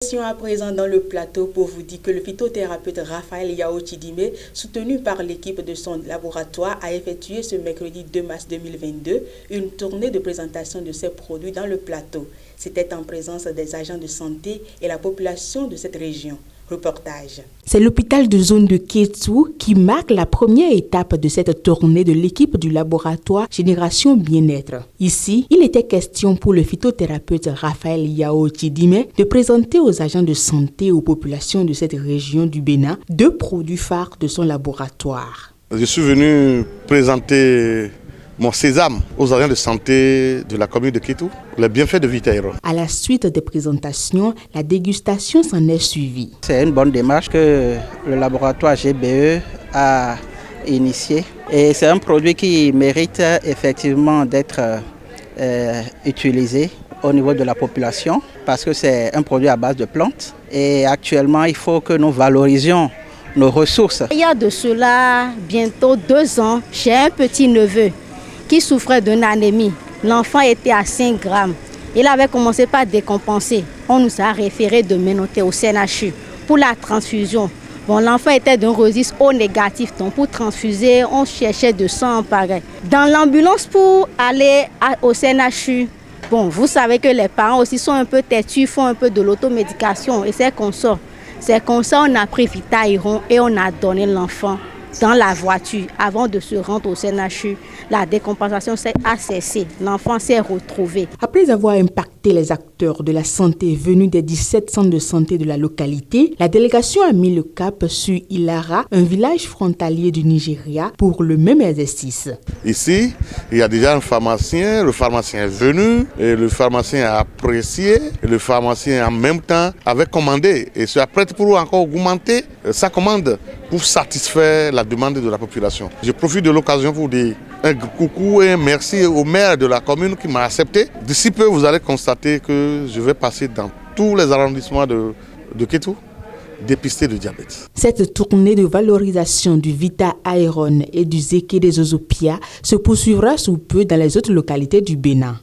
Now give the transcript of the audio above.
À présent dans le plateau pour vous dire que le phytothérapeute Raphaël Yao Chidime, soutenu par l'équipe de son laboratoire, a effectué ce mercredi 2 mars 2022 une tournée de présentation de ses produits dans le plateau. C'était en présence des agents de santé et la population de cette région. Reportage. C'est l'hôpital de zone de Kétou qui marque la première étape de cette tournée de l'équipe du laboratoire Génération Bien-être. Ici, il était question pour le phytothérapeute Raphaël Yao Chidime de présenter aux agents de santé et aux populations de cette région du Bénin deux produits phares de son laboratoire. Je suis venu présenter mon sésame aux agents de santé de la commune de Kétou, les bienfaits de Vitaïron. À la suite des présentations, la dégustation s'en est suivie. C'est une bonne démarche que le laboratoire GBE a initiée. Et c'est un produit qui mérite effectivement d'être utilisé au niveau de la population parce que c'est un produit à base de plantes. Et actuellement, il faut que nous valorisions nos ressources. Il y a de cela bientôt 2 ans, j'ai un petit neveu qui souffrait d'une anémie. L'enfant était à 5 grammes. Il avait commencé par décompenser. On nous a référé de Ménoté au CNHU pour la transfusion. Bon, l'enfant était d'un registre O négatif, donc pour transfuser, on cherchait de sang en pareil. Dans l'ambulance pour aller au CNHU, bon, vous savez que les parents aussi sont un peu têtus, font un peu de l'automédication et c'est comme ça. C'est comme ça on a pris Vitaïron et on a donné l'enfant dans la voiture avant de se rendre au CNHU. La décompensation a cessé. L'enfant s'est retrouvé. Après avoir impacté les acteurs de la santé venus des 17 centres de santé de la localité, la délégation a mis le cap sur Ilara, un village frontalier du Nigeria, pour le même exercice. Ici, il y a déjà un pharmacien. Le pharmacien est venu, et le pharmacien a apprécié. Et le pharmacien en même temps avait commandé et se prête pour encore augmenter sa commande pour satisfaire la demande de la population. Je profite de l'occasion pour dire un coucou et un merci au maire de la commune qui m'a accepté. D'ici peu, vous allez constater que je vais passer dans tous les arrondissements de Kétou, dépister le diabète. Cette tournée de valorisation du Vitaïron et du Zéké des Ozopia se poursuivra sous peu dans les autres localités du Bénin.